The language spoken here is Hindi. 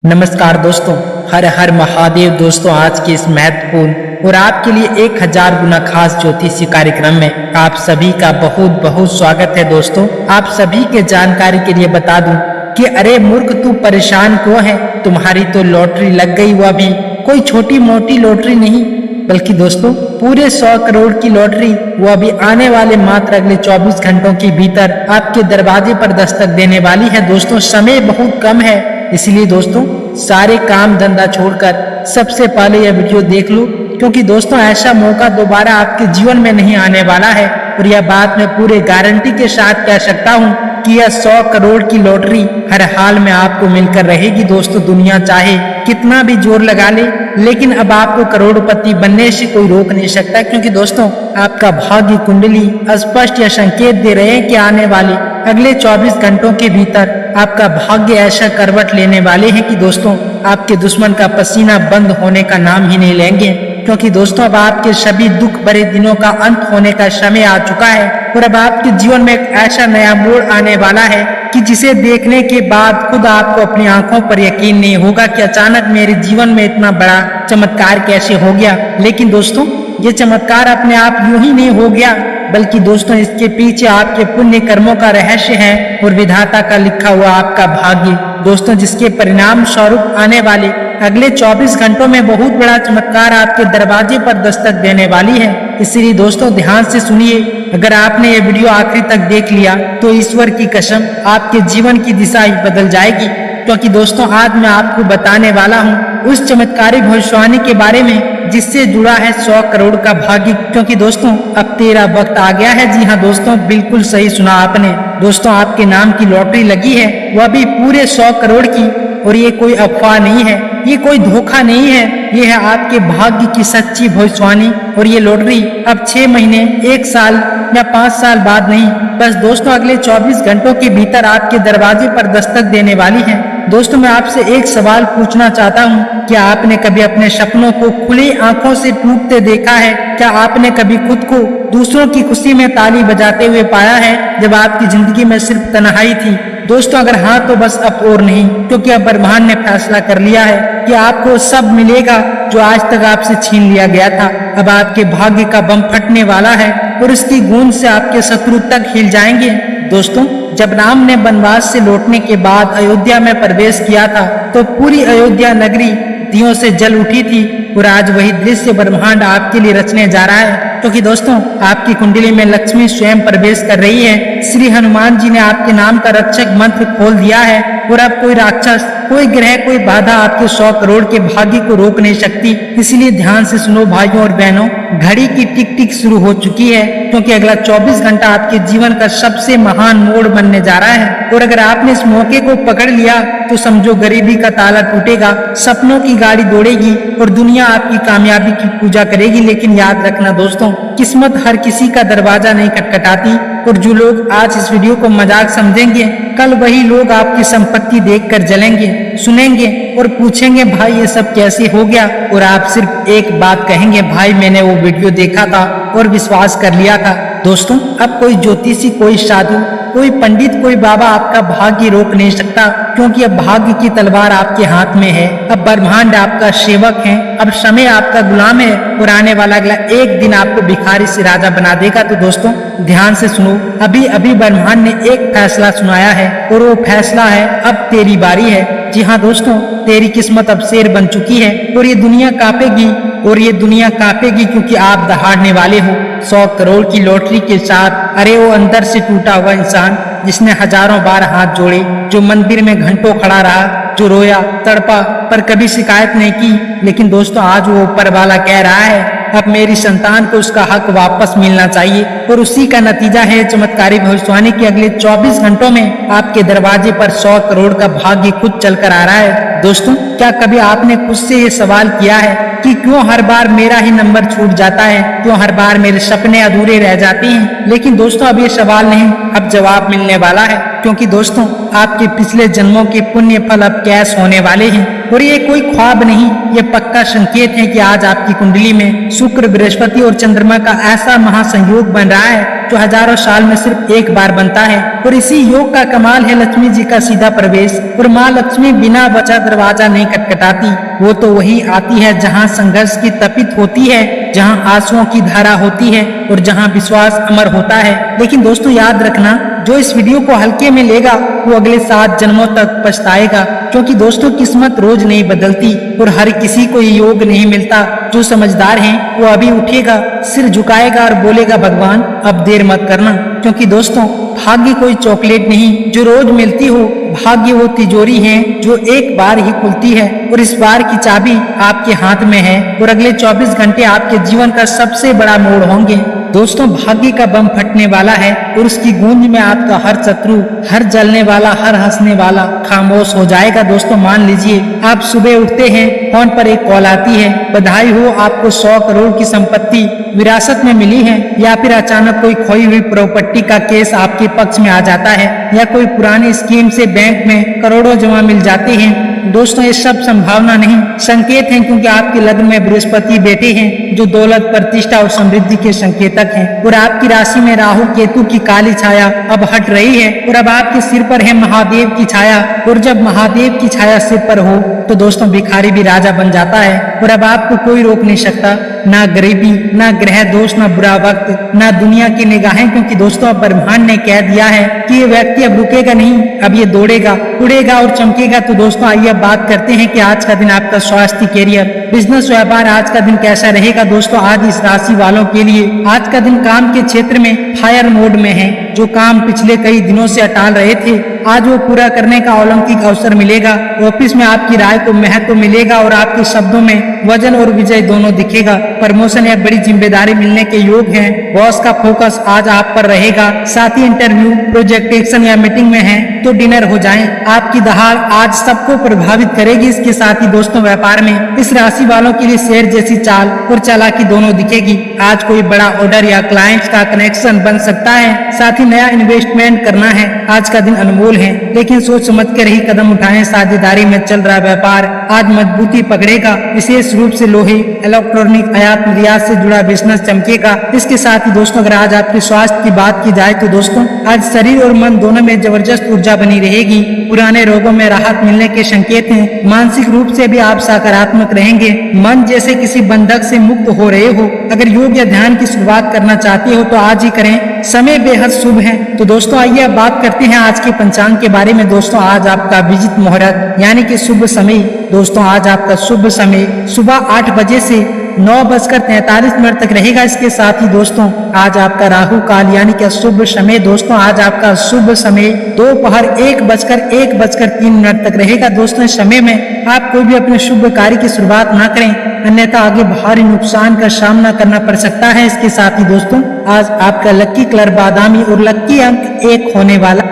नमस्कार दोस्तों, हर हर महादेव। दोस्तों, आज के इस महत्वपूर्ण और आपके लिए 1000 गुना खास ज्योतिषी कार्यक्रम में आप सभी का बहुत बहुत स्वागत है। दोस्तों, आप सभी के जानकारी के लिए बता दूं कि अरे मूर्ख, तू परेशान क्यों है? तुम्हारी तो लॉटरी लग गई, वह भी कोई छोटी मोटी लॉटरी नहीं, बल्कि दोस्तों पूरे 100 करोड़ की लॉटरी, वह भी आने वाले मात्र अगले 24 घंटों के भीतर आपके दरवाजे पर दस्तक देने वाली है। दोस्तों, समय बहुत कम है, इसलिए दोस्तों सारे काम धंधा छोड़कर सबसे पहले यह वीडियो देख लो, क्योंकि दोस्तों ऐसा मौका दोबारा आपके जीवन में नहीं आने वाला है। और यह बात मैं पूरे गारंटी के साथ कह सकता हूँ कि यह 100 करोड़ की लॉटरी हर हाल में आपको मिलकर रहेगी। दोस्तों, दुनिया चाहे कितना भी जोर लगा ले, लेकिन अब आपको करोड़पति बनने से कोई रोक नहीं सकता, क्योंकि दोस्तों आपका भाग्य कुंडली स्पष्ट यह संकेत दे रहे हैं कि आने वाले अगले 24 घंटों के भीतर आपका भाग्य ऐसा करवट लेने वाले हैं कि दोस्तों आपके दुश्मन का पसीना बंद होने का नाम ही नहीं लेंगे। क्योंकि दोस्तों अब आपके सभी दुख भरे दिनों का अंत होने का समय आ चुका है और अब आपके जीवन में एक ऐसा नया मोड़ आने वाला है कि जिसे देखने के बाद खुद आपको अपनी आंखों पर यकीन नहीं होगा कि अचानक मेरे जीवन में इतना बड़ा चमत्कार कैसे हो गया। लेकिन दोस्तों ये चमत्कार अपने आप यूं ही नहीं हो गया, बल्कि दोस्तों इसके पीछे आपके पुण्य कर्मों का रहस्य है और विधाता का लिखा हुआ आपका भाग्य। दोस्तों, जिसके परिणाम स्वरूप आने वाले अगले 24 घंटों में बहुत बड़ा चमत्कार आपके दरवाजे पर दस्तक देने वाली है। इसलिए दोस्तों ध्यान से सुनिए। अगर आपने ये वीडियो आखिरी तक देख लिया तो ईश्वर की कसम आपके जीवन की दिशा ही बदल जाएगी। क्योंकि दोस्तों आज मैं आपको बताने वाला हूँ उस चमत्कारी भविष्यवाणी के बारे में जिससे जुड़ा है 100 करोड़ का भाग्य। क्योंकि दोस्तों अब तेरा वक्त आ गया है। जी हाँ दोस्तों, बिल्कुल सही सुना आपने। दोस्तों आपके नाम की लॉटरी लगी है, वह भी पूरे 100 करोड़ की। और ये कोई अफवाह नहीं है, ये कोई धोखा नहीं है, ये है आपके भाग्य की सच्ची भविष्यवाणी। और ये लॉटरी अब 6 महीने, 1 साल या 5 साल बाद नहीं, बस दोस्तों अगले 24 घंटों के भीतर आपके दरवाजे पर दस्तक देने वाली है। दोस्तों मैं आपसे एक सवाल पूछना चाहता हूँ, क्या आपने कभी अपने सपनों को खुली आंखों से टूटते देखा है? क्या आपने कभी खुद को दूसरों की खुशी में ताली बजाते हुए पाया है जब आपकी जिंदगी में सिर्फ तन्हाई थी? दोस्तों अगर हाँ तो बस अब और नहीं, क्योंकि अब ब्रह्मांड ने फैसला कर लिया है कि आपको सब मिलेगा जो आज तक आपसे छीन लिया गया था। अब आपके भाग्य का बम फटने वाला है और इसकी गूंज से आपके शत्रु तक हिल जाएंगे। दोस्तों जब राम ने वनवास से लौटने के बाद अयोध्या में प्रवेश किया था तो पूरी अयोध्या नगरी दियों से जल उठी थी और आज वही दृश्य ब्रह्मांड आपके लिए रचने जा रहा है। क्योंकि दोस्तों आपकी कुंडली में लक्ष्मी स्वयं प्रवेश कर रही है। श्री हनुमान जी ने आपके नाम का रक्षक मंत्र खोल दिया है और अब कोई राक्षस, कोई ग्रह, कोई बाधा आपके 100 करोड़ के भाग्य को रोक नहीं सकती। इसलिए ध्यान से सुनो भाइयों और बहनों, घड़ी की टिक टिक शुरू हो चुकी है, क्योंकि अगला 24 घंटा आपके जीवन का सबसे महान मोड़ बनने जा रहा है। और अगर आपने इस मौके को पकड़ लिया तो समझो गरीबी का ताला टूटेगा, सपनों की गाड़ी दौड़ेगी और दुनिया आपकी कामयाबी की पूजा करेगी। लेकिन याद रखना दोस्तों, किस्मत हर किसी का दरवाजा नहीं खटखटाती, और जो लोग आज इस वीडियो को मजाक समझेंगे, कल वही लोग आपकी संपत्ति देखकर जलेंगे, सुनेंगे और पूछेंगे भाई ये सब कैसे हो गया? और आप सिर्फ एक बात कहेंगे, भाई मैंने वो वीडियो देखा था और विश्वास कर लिया था। दोस्तों अब कोई ज्योतिषी, कोई साधु, कोई पंडित, कोई बाबा आपका भाग्य रोक नहीं सकता, क्योंकि अब भाग्य की तलवार आपके हाथ में है। अब ब्रह्मांड आपका सेवक है, अब समय आपका गुलाम है और आने वाला अगला एक दिन आपको भिखारी से राजा बना देगा। तो दोस्तों ध्यान से सुनो, अभी अभी ब्रह्मांड ने एक फैसला सुनाया है और वो फैसला है अब तेरी बारी है। जी हाँ दोस्तों, तेरी किस्मत अब शेर बन चुकी है और ये दुनिया कांपेगी, और ये दुनिया कांपेगी क्योंकि आप दहाड़ने वाले हो 100 करोड़ की लॉटरी के साथ। अरे वो अंदर से टूटा हुआ इंसान जिसने हजारों बार हाथ जोड़े, जो मंदिर में घंटों खड़ा रहा, जो रोया, तड़पा, पर कभी शिकायत नहीं की। लेकिन दोस्तों आज वो ऊपर वाला कह रहा है अब मेरी संतान को उसका हक वापस मिलना चाहिए। और उसी का नतीजा है चमत्कारी भविष्यवाणी के अगले 24 घंटों में आपके दरवाजे पर 100 करोड़ का भाग्य खुद चलकर आ रहा है। दोस्तों क्या कभी आपने खुद से ये सवाल किया है कि क्यों हर बार मेरा ही नंबर छूट जाता है, क्यों हर बार मेरे सपने अधूरे रह जाते हैं? लेकिन दोस्तों अब ये सवाल नहीं, अब जवाब मिलने वाला है। क्योंकि दोस्तों आपके पिछले जन्मों के पुण्य फल अब कैश होने वाले हैं। और ये कोई ख्वाब नहीं, ये पक्का संकेत है कि आज आपकी कुंडली में शुक्र, बृहस्पति और चंद्रमा का ऐसा महासंयोग बन रहा है जो हजारों साल में सिर्फ एक बार बनता है। और इसी योग का कमाल है लक्ष्मी जी का सीधा प्रवेश। और माँ लक्ष्मी बिना वजह दरवाजा नहीं खटखटाती, वो तो वही आती है जहाँ संघर्ष की तपित होती है, जहाँ आंसुओं की धारा होती है और जहाँ विश्वास अमर होता है। लेकिन दोस्तों याद रखना, जो इस वीडियो को हल्के में लेगा वो अगले 7 जन्मों तक पछताएगा, क्योंकि दोस्तों किस्मत रोज नहीं बदलती और हर किसी को ये योग नहीं मिलता। जो समझदार है वो अभी उठेगा, सिर झुकाएगा और बोलेगा भगवान अब देर मत करना। क्योंकि दोस्तों भाग्य कोई चॉकलेट नहीं जो रोज मिलती हो, भाग्य वो तिजोरी है जो एक बार ही खुलती है और इस बार की चाबी आपके हाथ में है। और अगले 24 घंटे आपके जीवन का सबसे बड़ा मोड़ होंगे। दोस्तों भाग्य का बम फटने वाला है और उसकी गूंज में आपका हर शत्रु, हर जलने वाला, हर हंसने वाला खामोश हो जाएगा। दोस्तों मान लीजिए आप सुबह उठते हैं, फोन पर एक कॉल आती है, बधाई हो आपको 100 करोड़ की संपत्ति विरासत में मिली है, या फिर अचानक कोई खोई हुई प्रॉपर्टी का केस आपके पक्ष में आ जाता है, या कोई पुरानी स्कीम से बैंक में करोड़ों जमा मिल जाते हैं। दोस्तों ये सब संभावना नहीं, संकेत हैं, क्योंकि आपके लग्न में बृहस्पति बैठे हैं जो दौलत, प्रतिष्ठा और समृद्धि के संकेतक हैं। और आपकी राशि में राहु केतु की काली छाया अब हट रही है और अब आपके सिर पर है महादेव की छाया। और जब महादेव की छाया सिर पर हो तो दोस्तों भिखारी भी राजा बन जाता है और अब आपको कोई रोक नहीं सकता, ना गरीबी, ना ग्रह दोष, ना बुरा वक्त, ना दुनिया की निगाहें, क्योंकि दोस्तों अब ब्रह्मांड ने कह दिया है कि ये व्यक्ति अब रुकेगा नहीं, अब ये दौड़ेगा, उड़ेगा और चमकेगा। तो दोस्तों आइए अब बात करते हैं कि आज का दिन आपका स्वास्थ्य, कैरियर, बिजनेस, व्यापार आज का दिन कैसा रहेगा। दोस्तों आज इस राशि वालों के लिए आज का दिन काम के क्षेत्र में फायर मोड में है। जो काम पिछले कई दिनों से अटाल रहे थे आज वो पूरा करने का अलौकिक अवसर मिलेगा। ऑफिस में आपकी राय को महत्व मिलेगा और आपके शब्दों में वजन और विजय दोनों दिखेगा। प्रमोशन या बड़ी जिम्मेदारी मिलने के योग हैं। बॉस का फोकस आज आप पर रहेगा। साथ ही इंटरव्यू, प्रोजेक्टेशन या मीटिंग में है तो डिनर हो जाएं। आपकी दहाड़ आज सबको प्रभावित करेगी। इसके साथ ही दोस्तों व्यापार में इस राशि वालों के लिए शेर जैसी चाल और चालाकी दोनों दिखेगी। आज कोई बड़ा ऑर्डर या क्लाइंट्स का कनेक्शन बन सकता है। साथ ही नया इन्वेस्टमेंट करना है। आज का दिन अनमोल है, लेकिन सोच समझ कर ही कदम उठाएं। साझेदारी में चल रहा व्यापार आज मजबूती पकड़ेगा। विशेष रूप से लोहे, इलेक्ट्रॉनिक, आयात निर्यात से जुड़ा बिजनेस चमकेगा। इसके साथ ही दोस्तों अगर आज आपके स्वास्थ्य की बात की जाए तो दोस्तों आज शरीर और मन दोनों में जबरदस्त ऊर्जा बनी रहेगी। पुराने रोगों में राहत मिलने के संकेत हैं। मानसिक रूप से भी आप सकारात्मक रहेंगे। मन जैसे किसी बंधक से मुक्त हो रहे हो। अगर योग या ध्यान की शुरुआत करना चाहते हो तो आज ही करें। समय बेहद शुभ है। तो दोस्तों आइए अब बात करते हैं आज के पंचांग के बारे में। दोस्तों आज आपका अभिजीत मुहूर्त यानी कि शुभ समय, दोस्तों आज आपका शुभ समय सुबह 8 बजे से 9:43 तक रहेगा। इसके साथ ही दोस्तों आज आपका राहु काल यानी कि शुभ समय, दोस्तों आज आपका शुभ समय दोपहर 1:03 तक रहेगा। दोस्तों इस समय में आप कोई भी अपने शुभ कार्य की शुरुआत ना करें, अन्यथा आगे भारी नुकसान का सामना करना पड़ सकता है। इसके साथ ही दोस्तों आज आपका लक्की कलर बादामी और लक्की अंक 1 होने वाला